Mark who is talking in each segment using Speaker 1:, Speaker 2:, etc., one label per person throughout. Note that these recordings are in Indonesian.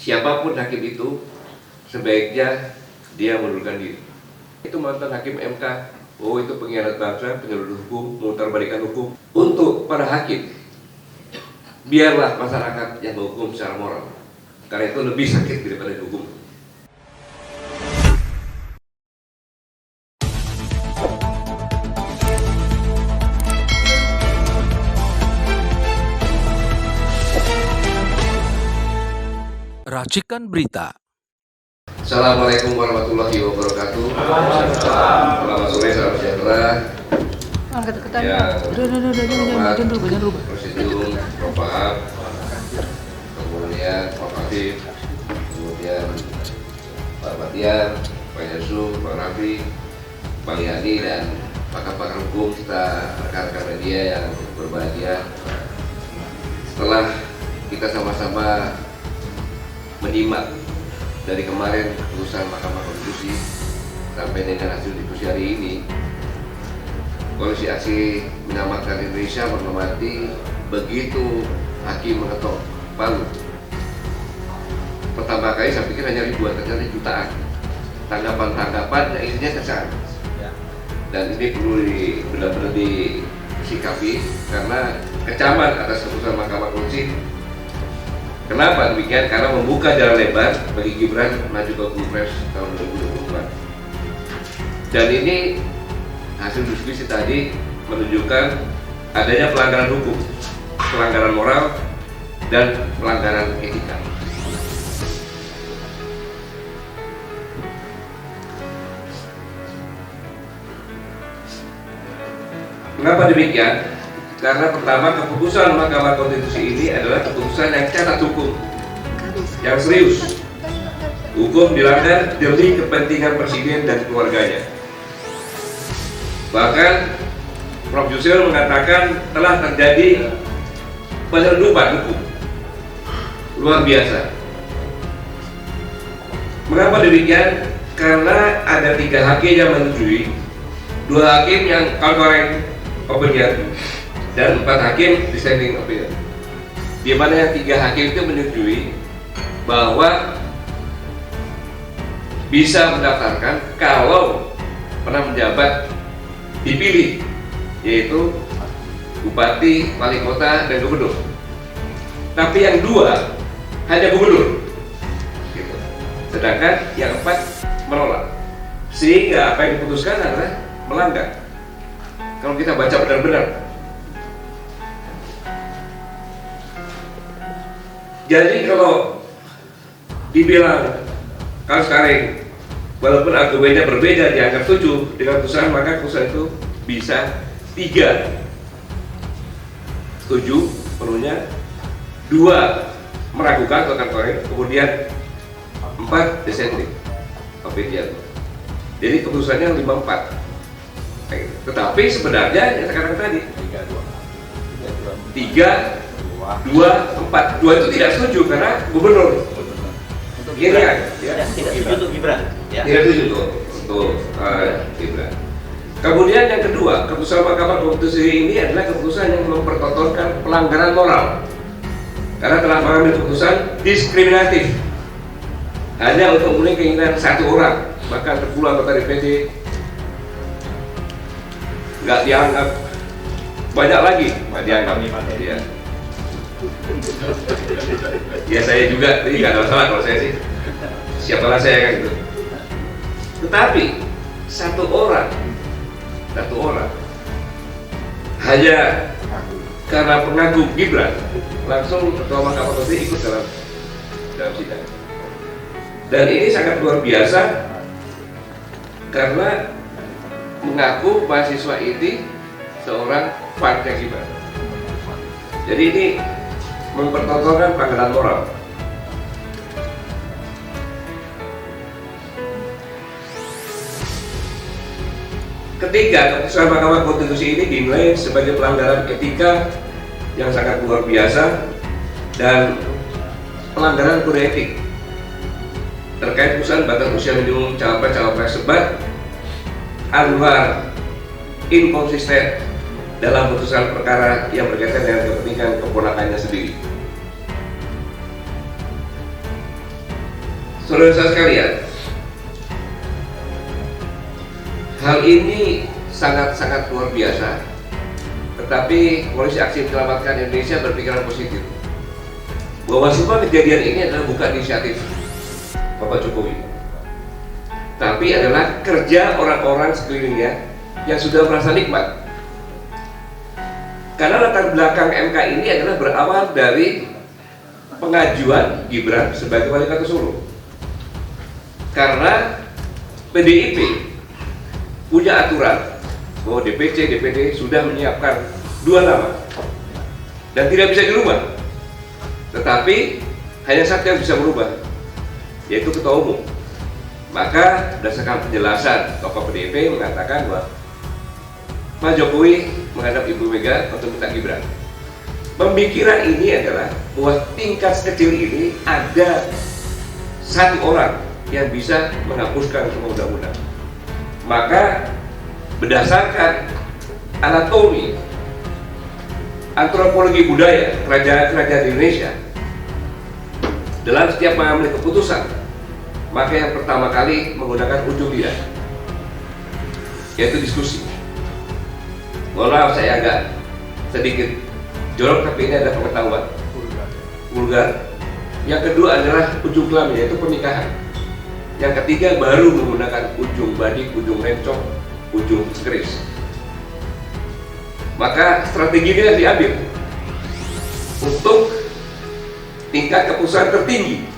Speaker 1: siapapun hakim itu sebaiknya dia mundurkan diri. Itu mantan hakim MK, oh itu pengkhianat bangsa, penyelundup hukum, memutarbalikkan hukum. Untuk para hakim, biarlah masyarakat yang menghukum secara moral, karena itu lebih sakit daripada dihukum.
Speaker 2: Racikan Berita.
Speaker 1: Assalamualaikum warahmatullahi wabarakatuh. Selamat sore, salam sejahtera. Jangan lupa. Presidium, Prof. Ahab, kemudian Pak Fatih, kemudian Pak Batiar, Pak Yusuf, Pak Rafi, Pak Liani, dan pakar-pakar hukum kita rekan-rekan media yang berbahagia. Setelah kita sama-sama menyimak dari kemarin keputusan Mahkamah Konstitusi sampai dengan hasil diskusi hari ini, Koalisi Aksi Menyelamatkan Indonesia menghormati begitu hakim mengetok palu. Pertama kali saya pikir hanya ribuan, ternyata jutaan tanggapan-tanggapan yang isinya kesan. Dan ini perlu benar-benar disikapi karena kecaman atas keputusan Mahkamah Konstitusi. Kenapa demikian? Karena membuka jalan lebar bagi Gibran maju ke Pilpres tahun 2024. Dan ini hasil diskusi tadi menunjukkan adanya pelanggaran hukum, pelanggaran moral, dan pelanggaran etika. Mengapa demikian? Karena pertama, keputusan Mahkamah Konstitusi ini adalah keputusan yang catat hukum, yang serius. Hukum dilanggar demi kepentingan presiden dan keluarganya. Bahkan Prof. Yusril mengatakan telah terjadi penyelundupan hukum luar biasa. Mengapa demikian? Karena ada 3 hakim yang menyetujui, 2 hakim yang concurring opinion, dan 4 hakim dissenting opinion. Di mana yang 3 hakim itu menyetujui bahwa bisa mendaftarkan kalau pernah menjabat dipilih, yaitu bupati, wali kota, dan gubernur. Tapi yang 2 hanya gubernur, gitu. Sedangkan yang 4 menolak. Sehingga apa yang diputuskan adalah melanggar. Kalau kita baca benar-benar. Jadi kalau dibilang kasus Karing, walaupun argumennya berbeda dianggap setuju dengan keputusan, maka keputusan itu bisa 3 setuju penuhnya, 2 meragukan atau Karing, kemudian 4 dissenting opinion. Jadi keputusannya 5-4. Tetapi sebenarnya yang sekarang tadi 3, 2, 4 itu tidak setuju karena gubernur. Ini kan?
Speaker 3: Tidak setuju untuk Gibran. Ya.
Speaker 1: Tidak setuju untuk Gibran. Kemudian yang kedua, keputusan Mahkamah Konstitusi ini adalah keputusan yang mempertontonkan pelanggaran moral. Karena telah mengambil keputusan diskriminatif hanya untuk memenuhi keinginan 1 orang, bahkan 10 anggota DPD nggak dianggap, banyak lagi nggak dianggap. Ya. Ya saya juga, ini nggak ada masalah kalau saya sih, siapalah saya kan gitu. Tetapi satu orang hanya karena pengagum Gibran langsung Ketua Mahkamah Konstitusi ikut dalam sidang. Dan ini sangat luar biasa karena mengaku mahasiswa ini seorang partai Gibran. Jadi ini mempertontonkan pelanggaran moral. Ketiga, keputusan Mahkamah Konstitusi ini dinilai sebagai pelanggaran etika yang sangat luar biasa dan pelanggaran kode etik terkait putusan batas usia minimum cawapres sebat Anwar inkonsisten dalam putusan perkara yang berkaitan dengan kepentingan keponakannya sendiri. Saudara-saudara sekalian, hal ini sangat-sangat luar biasa. Tetapi Koalisi Aksi Menyelamatkan Indonesia berpikiran positif bahwa semua kejadian ini adalah bukan inisiatif Bapak Jokowi, tapi adalah kerja orang-orang sekelilingnya yang sudah merasa nikmat. Karena latar belakang MK ini adalah berawal dari pengajuan Gibran sebagai wali kota Solo. Karena PDIP punya aturan bahwa DPC, DPD sudah menyiapkan 2 nama dan tidak bisa dirubah. Tetapi hanya satu yang bisa berubah, yaitu ketua umum. Maka berdasarkan penjelasan tokoh PDIP mengatakan bahwa Pak Jokowi menghadap Ibu Mega untuk minta Gibran. Pemikiran ini adalah bahwa tingkat kecil ini ada satu orang yang bisa menghapuskan semua undang-undang. Maka berdasarkan anatomi antropologi budaya kerajaan-kerajaan di Indonesia, dalam setiap mengambil keputusan, maka yang pertama kali menggunakan ujung lidah, yaitu diskusi. Mohon maaf saya agak sedikit jorok, tapi ini ada pengetahuan vulgar. Yang kedua adalah ujung kelamin, yaitu pernikahan. Yang ketiga baru menggunakan ujung badik, ujung rencong, ujung keris. Maka strategi ini yang diambil untuk tingkat keputusan tertinggi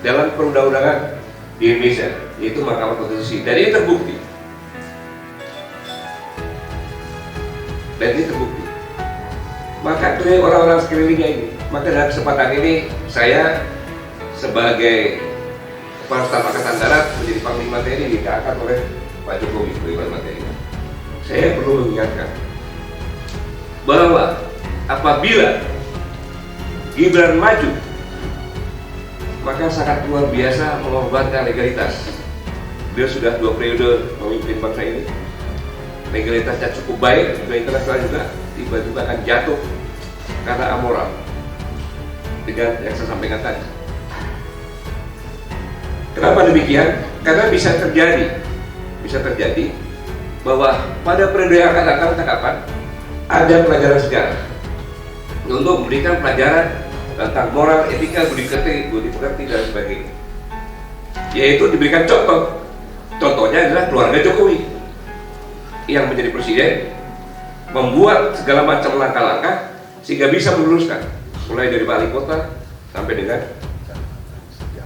Speaker 1: dalam perundang-undangan di Indonesia, yaitu Mahkamah Konstitusi. Dan ini terbukti. Maka dari orang-orang sekelilingnya ini, maka dalam kesempatan ini saya sebagai Kepala Staf Angkatan Darat menjadi Panglima TNI diangkat oleh Pak Jokowi sebagai Panglima TNI. Saya perlu mengingatkan bahwa apabila Gibran maju, maka sangat luar biasa mengorbankan legalitas. Beliau sudah 2 periode memimpin bangsa ini, legalitasnya cukup baik, juga internasional juga, tiba-tiba akan jatuh karena amoral dengan yang saya sampaikan tadi. Kenapa demikian? Karena bisa terjadi bahwa pada periode yang akan datang kapan ada pelajaran sejarah untuk memberikan pelajaran tentang moral, etika, budi pekerti dan sebagainya. Yaitu diberikan contoh. Contohnya adalah keluarga Jokowi yang menjadi presiden membuat segala macam langkah-langkah sehingga bisa meluruskan mulai dari wali kota sampai dengan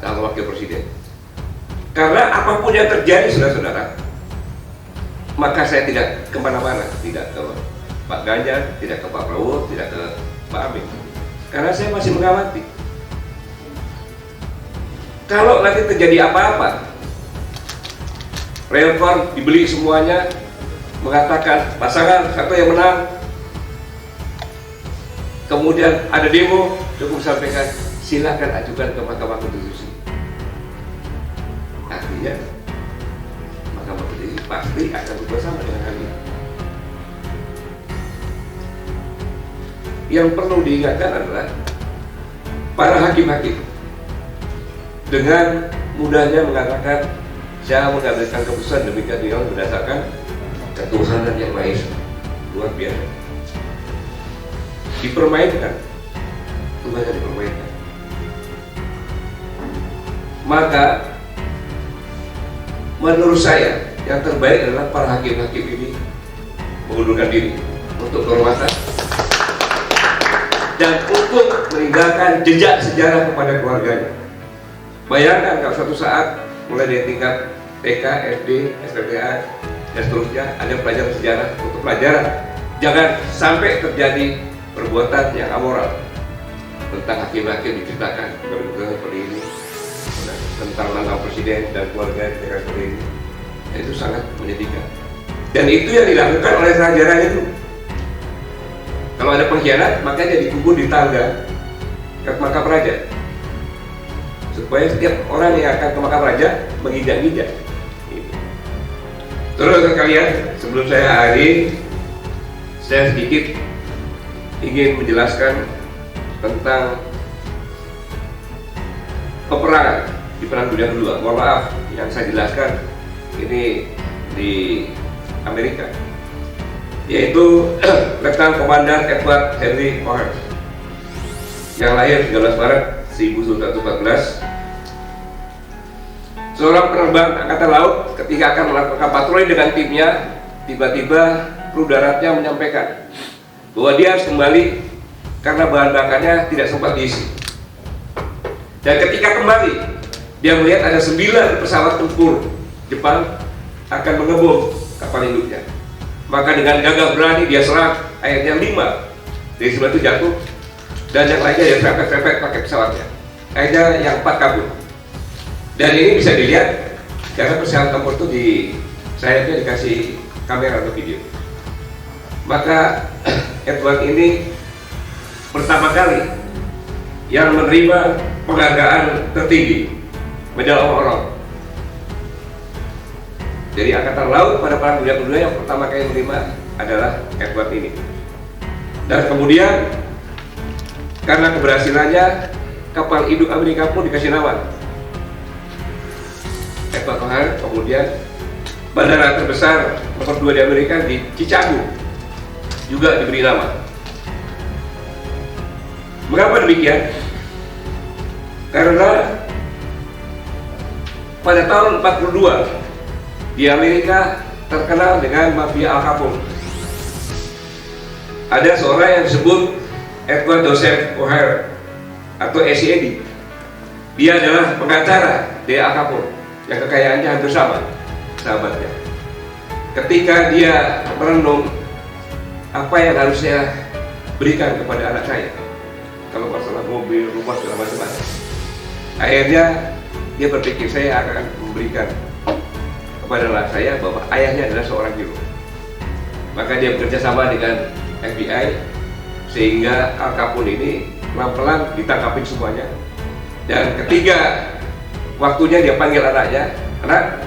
Speaker 1: calon wakil presiden. Karena apapun yang terjadi, saudara-saudara, maka saya tidak kemana-mana, tidak ke Pak Ganjar, tidak ke Pak Prabowo, tidak ke Pak Amin, karena saya masih mengamati. Kalau nanti terjadi apa-apa, Railcon dibeli semuanya, mengatakan pasangan satu yang menang, kemudian ada demo, cukup sampaikan silakan ajukan ke Mahkamah Konstitusi. Artinya Mahkamah Konstitusi pasti akan bersama dengan kami. Yang perlu diingatkan adalah para hakim-hakim dengan mudahnya mengatakan saya mengambilkan keputusan demikian dengan berdasarkan ketuhanan yang Maha Esa. Luar biasa. Dipermainkan, Tuhan dipermainkan. Maka menurut saya yang terbaik adalah para hakim-hakim ini mengundurkan diri untuk kehormatan dan untuk meninggalkan jejak sejarah kepada keluarganya. Bayangkan kalau suatu saat mulai dari tingkat TK, SD, SMPA dan seterusnya ada pelajaran sejarah untuk pelajaran. Jangan sampai terjadi perbuatan yang amoral. Tentang hakim-hakim diceritakan seperti ini, tentang mantan presiden dan keluarga seperti ini. Itu sangat menyedihkan. Dan itu yang dilakukan oleh sejarah itu. Kalau ada pengkhianat, maka dia dikubur di tangga ke makam raja, supaya setiap orang yang akan ke makam raja menginjak-injak. Terus sekalian, sebelum saya akhiri, saya sedikit ingin menjelaskan tentang peperangan di Perang Dunia Kedua. Mohon maaf, yang saya jelaskan ini di Amerika, yaitu Letnan Komandan Edward Henry O'Hare yang lahir 13 Maret 1914. Seorang penerbang angkatan laut ketika akan melakukan patroli dengan timnya, tiba-tiba kru daratnya menyampaikan bahwa dia harus kembali karena bahan bakarnya tidak sempat diisi. Dan ketika kembali, dia melihat ada 9 pesawat tempur Jepang akan mengebom kapal induknya. Maka dengan gagah berani dia serang, akhirnya 5 dari 9 itu jatuh, dan yang lainnya dia serempet-serempet pakai pesawatnya. Akhirnya yang 4 kabur. Dan ini bisa dilihat karena pesawat tempur itu di sayapnya dikasih kamera atau video. Maka Edward ini pertama kali yang menerima penghargaan tertinggi, Medal of Honor dari Angkatan Laut pada Perang Dunia Kedua. Yang pertama kali menerima adalah Edward ini. Dan kemudian karena keberhasilannya, kapal induk Amerika pun dikasih nama Edward O'Hare. Kemudian bandara terbesar nomor 2 di Amerika di Chicago juga diberi nama. Mengapa demikian? Karena pada tahun 42 di Amerika terkenal dengan mafia Al Capone. Ada seorang yang disebut Edward Joseph O'Hare atau SED. Dia adalah pengacara dari Al Capone yang kekayaannya hampir sama sahabatnya. Ketika dia merenung apa yang harus saya berikan kepada anak saya, kalau masalah mobil, rumah, segala macam, akhirnya dia berpikir saya akan memberikan kepada anak saya bahwa ayahnya adalah seorang hero. Maka dia bekerja sama dengan FBI sehingga Al Capone ini pelan-pelan ditangkapin semuanya. Dan ketiga waktunya dia panggil anaknya, "Anak,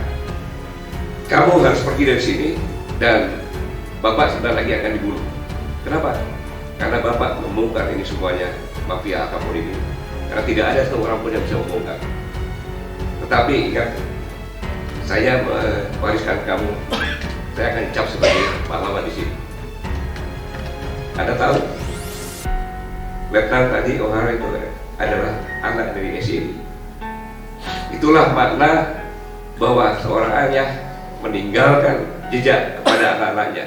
Speaker 1: kamu harus pergi dari sini dan bapak sebentar lagi akan dibunuh." Kenapa? Karena bapak membongkar ini semuanya, mafia Al Capone ini. Karena tidak ada seorang pun yang bisa membongkar. Tetapi ingat, saya mewariskan kamu, saya akan dicap sebagai pahlawan di sini. Anda tahu, Letnan tadi O'Hare itu adalah anak dari SED. Itulah makna bahwa seorang ayah meninggalkan jejak kepada anak-anaknya.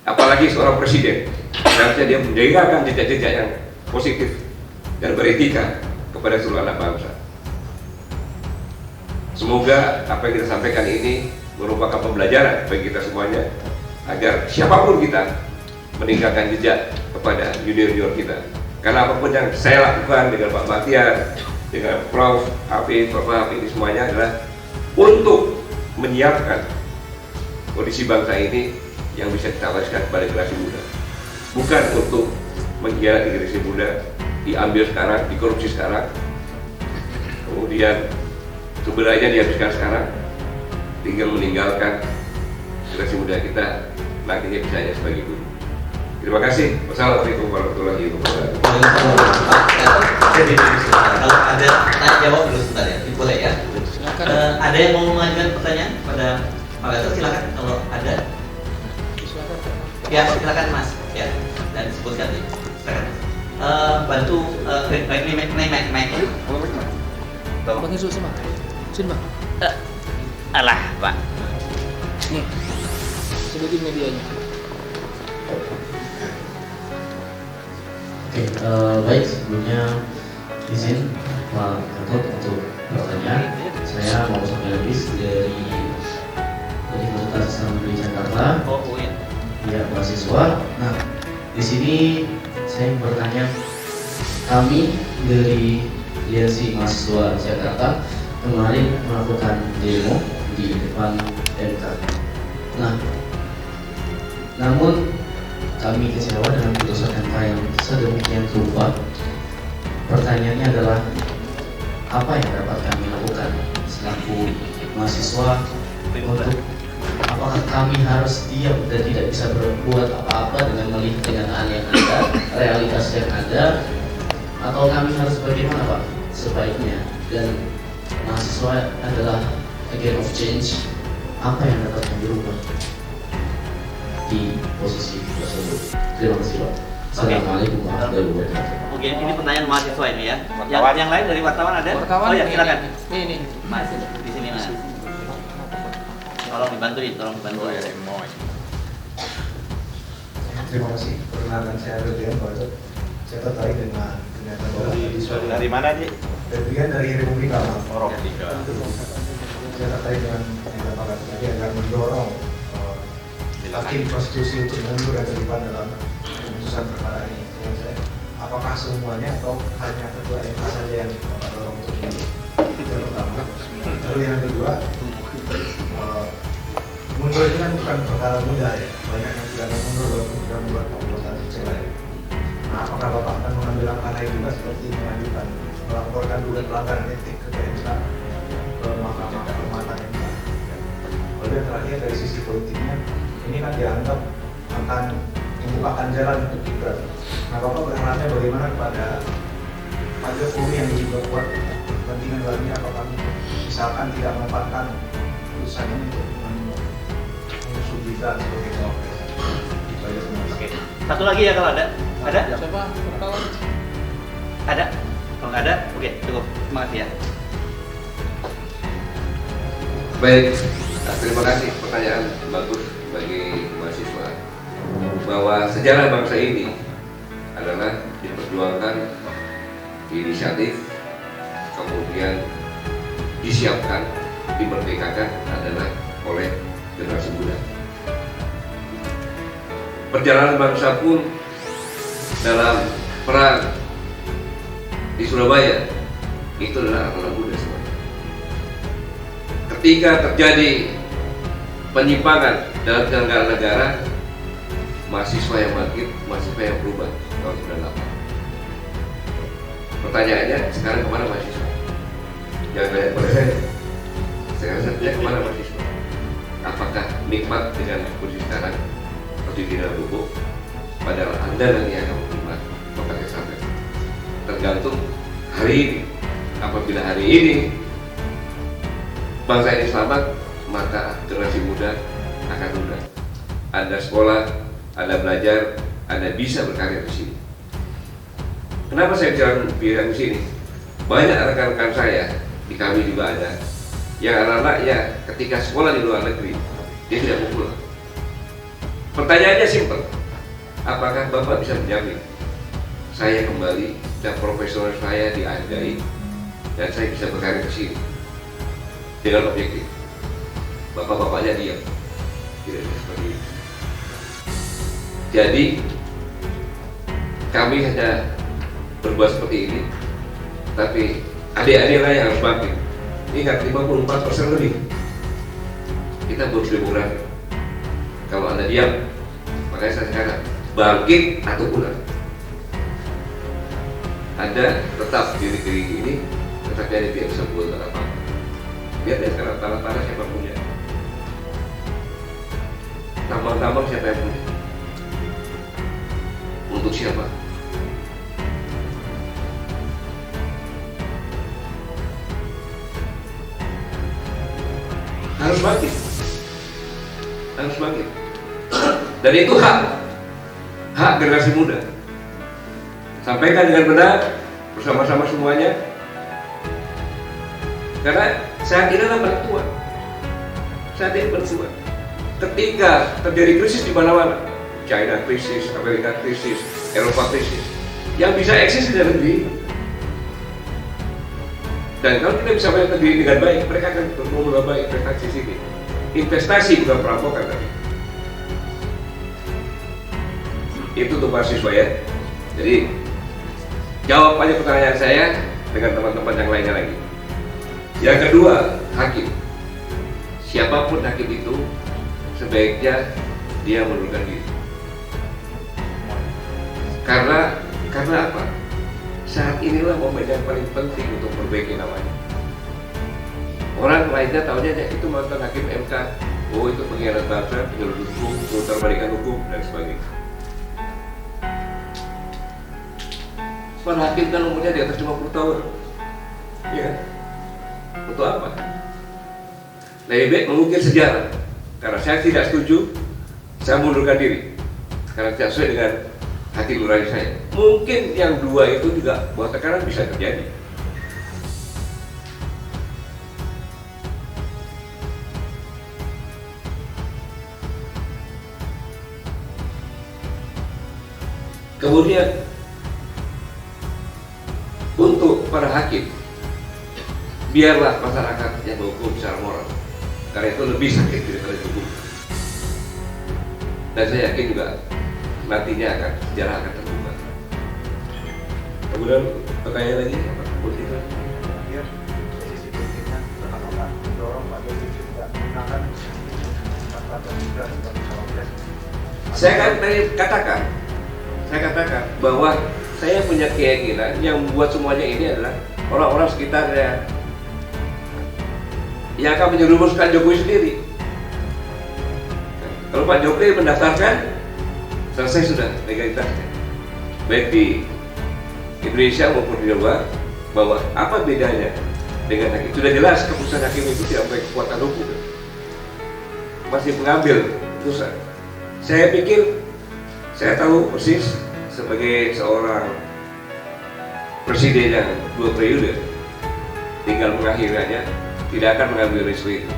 Speaker 1: Apalagi seorang presiden, seharusnya dia meninggalkan jejak-jejak yang positif dan beretika kepada seluruh anak bangsa. Semoga apa yang kita sampaikan ini merupakan pembelajaran bagi kita semuanya, agar siapapun kita meninggalkan jejak kepada junior-junior kita. Karena apapun yang saya lakukan dengan Pak Bahtiar, dengan Prof. Hafid, Prof. Hafid, ini semuanya adalah untuk menyiapkan kondisi bangsa ini yang bisa kita wariskan kepada generasi muda. Bukan untuk mengkhianati generasi muda, diambil sekarang, dikorupsi sekarang, kemudian sumber dayanya dihabiskan sekarang, tinggal meninggalkan generasi muda kita nantinya bisa hanya sebagai guru. Terima kasih. Wassalamualaikum warahmatullahi wabarakatuh.
Speaker 3: Kalau ada tanya jawab dulu sebentar ya, boleh ya. Ada yang mau mengajukan pertanyaan pada Pak Gatot, silakan kalau ada. Ya silakan Mas, ya, dan sebutkan nih. Silakan. Bantu mic.
Speaker 2: Bang Isu sama. Sini Bang.
Speaker 3: Alah Pak.
Speaker 2: Nih. Sebutin medianya.
Speaker 4: Oke, baik, sebelumnya izin Pak Gatot untuk bertanya. Saya mau Sofyalis dari Universitas Islam Negeri Jakarta.
Speaker 3: Oh ya.
Speaker 4: Ya, mahasiswa. Nah, di sini saya ingin bertanya, kami dari Aliansi Mahasiswa Jakarta kemarin melakukan demo di depan MK. Nah, namun kami kecewa dengan putusan MK yang sedemikian rupa. Pertanyaannya adalah, apa yang dapat kami lakukan selaku mahasiswa untuk, apakah kami harus diam dan tidak bisa berbuat apa-apa dengan melihat kenyataan yang ada, realitas yang ada, atau kami harus bagaimana Pak sebaiknya? Dan mahasiswa adalah agent of change, apa yang dapat kami rubah di posisi tersebut? Terima kasih Pak. Assalamualaikum warahmatullahi wabarakatuh.
Speaker 3: Oke, ini pertanyaan mahasiswa ini ya. Yang lain dari wartawan ada?
Speaker 2: Wartawan.
Speaker 3: Oh ya, silakan.
Speaker 2: Ini.
Speaker 3: Mas, di sini Mas. Tolong dibantuin, tolong dibantu.
Speaker 5: Terima kasih. Perkenalkan saya Rudian, saya tertarik dengan pernyataan
Speaker 6: Dari mana, Ji?
Speaker 5: dari Republik Amal.
Speaker 6: Orang tiga.
Speaker 5: Saya tertarik dengan yang Pak tadi agar mendorong hakim konstitusi untuk mundur dan terlibat dalam keputusan perkara ini. Apakah semuanya atau hanya ketua MK saja yang Bapak dorong untuk ini? Itu yang pertama. Lalu yang kedua, mundur ini kan bukan perkara mudah ya. Banyak yang tidak mau mundur walaupun sudah membuat keputusan lain. Nah, apakah Bapak akan mengambil langkah lain juga seperti mengajukan melaporkan dugaan pelanggaran etik ke MK, ke Mahkamah Kehormatan MK? Lalu yang terakhir dari sisi politiknya, ini kan dianggap akan membukakan jalan untuk Gibran. Nah, Bapak berharapnya bagaimana kepada Pak Jokowi yang juga kuat kepentingan lainnya, apakah misalkan tidak memanfaatkan putusan ini untuk mengusung Gibran sebagai cawapres?
Speaker 3: Oke. Satu lagi ya kalau ada. Ada?
Speaker 2: Siapa? Wartawan.
Speaker 3: Ada? Kalau nggak ada, oke, cukup. Terima kasih ya.
Speaker 1: Baik, terima kasih pertanyaan bagus bagi mahasiswa bahwa sejarah bangsa ini adalah diperjuangkan, diinisiatif, kemudian disiapkan, dimerdekakan adalah oleh generasi muda. Perjalanan bangsa pun dalam perang di Surabaya itu adalah anak muda semua. Ketika terjadi penyimpangan dalam penyelenggaraan negara, mahasiswa yang bangkit, mahasiswa yang berubah tahun 98. Pertanyaannya, sekarang kemana mahasiswa? Jangan tanya pada saya. Sekarang saya tanya kemana mahasiswa? Apakah nikmat dengan posisi sekarang seperti di dalam buku? Padahal Anda nanti akan menerima topik sampai. Tergantung hari ini. Apabila hari ini bangsa ini selamat, maka generasi muda akan muda. Anda sekolah, Anda belajar, Anda bisa berkarya di sini. Kenapa saya bilang di sini? Banyak rekan-rekan saya, di kami juga ada, yang anak-anaknya ketika sekolah di luar negeri, dia tidak mau pulang. Pertanyaannya simpel, apakah Bapak bisa menjamin saya kembali dan profesional saya dihargai dan saya bisa berkarya di sini dengan objektif? Bapak-bapaknya diam, tidak bisa seperti itu. Jadi kami hanya berbuat seperti ini, tapi adik-adik lain yang harus bangkit. Ingat, 54% lebih kita bonus demografi. Kalau Anda diam, makanya saya sekarang bangkit atau pulang. Anda tetap di negeri ini, tetapi Anda tidak bisa buat apa-apa. Lihat ya sekarang tanah-tanah siapa punya, tambang-tambang siapa yang punya, untuk siapa? Harus bangkit, harus bangkit. Dan itu hak generasi muda. Sampaikan dengan benar bersama-sama semuanya. Karena saat ini adalah penentuan. Saat ini penentuan. Ketika terjadi krisis di mana-mana, China krisis, Amerika krisis, Eropa krisis, yang bisa eksis di dalam negeri. Dan kalau kita bisa bayar negeri dengan baik, mereka akan bermula baik investasi sini. Investasi bukan perampokan tadi. Itu untuk mahasiswa ya. Jadi jawab aja pertanyaan saya dengan teman-teman yang lainnya lagi. Yang kedua, hakim. Siapapun hakim itu sebaiknya dia mundurkan diri. Karena apa? Saat inilah momen yang paling penting untuk memperbaiki namanya. Orang lainnya tahunya itu mantan hakim MK, oh itu pengkhianat bangsa, penyelundup hukum, pemutarbalikkan hukum dan sebagainya. Para hakim kan umurnya di atas 50 tahun, ya. Untuk apa? Lebih baik mengukir sejarah. Karena saya tidak setuju, saya mundurkan diri. Karena tidak sesuai dengan hati nurani saya. Mungkin yang dua itu juga bahwa tekanan bisa terjadi. Kemudian untuk para hakim, biarlah masyarakat yang menghukum secara moral, karena itu lebih sakit daripada hukum. Dan saya yakin juga nantinya sejarah akan terbuka. Kemudian pertanyaan lagi apa? Politik.
Speaker 5: Dia posisi politiknya apakah mendorong Pak Jokowi juga menggunakan kata Gibran sebagai cawapres?
Speaker 1: Saya kan tadi katakan bahwa saya punya keyakinan yang membuat semuanya ini adalah orang-orang sekitarnya yang akan menyerumuskan Jokowi sendiri. Kalau Pak Jokowi mendaftarkan, selesai sudah legalitasnya. Baik di Indonesia maupun di luar, bahwa apa bedanya dengan hakim? Sudah jelas keputusan hakim itu tidak memiliki kekuatan hukum, masih mengambil keputusan. Saya pikir, saya tahu persis sebagai seorang presiden yang 2 periode, tinggal mengakhirinya, tidak akan mengambil risiko itu.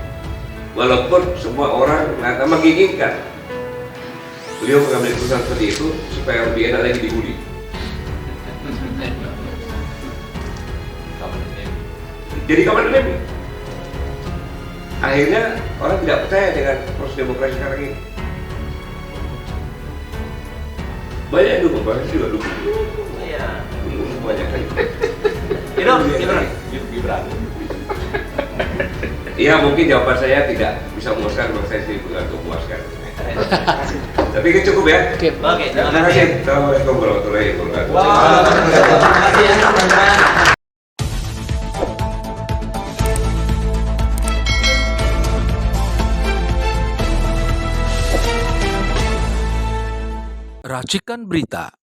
Speaker 1: Walaupun semua orang menginginkan beliau mengambil keputusan seperti itu supaya lebih enak lagi dibully. Jadi kapan demi? Akhirnya orang tidak percaya dengan proses demokrasi sekarang ini. Banyak yang dukung, banyak juga dukung.
Speaker 3: Iya.
Speaker 1: Banyak kali.
Speaker 3: Gibran.
Speaker 1: Iya, mungkin jawaban saya tidak bisa memuaskan, bang saya sendiri bukan untuk memuaskan. Tapi ini cukup ya.
Speaker 2: Oke.
Speaker 3: Oke,
Speaker 1: Terima kasih. Assalamualaikum warahmatullahi wabarakatuh.
Speaker 3: Terima kasih ya teman-teman.
Speaker 6: Racikan Berita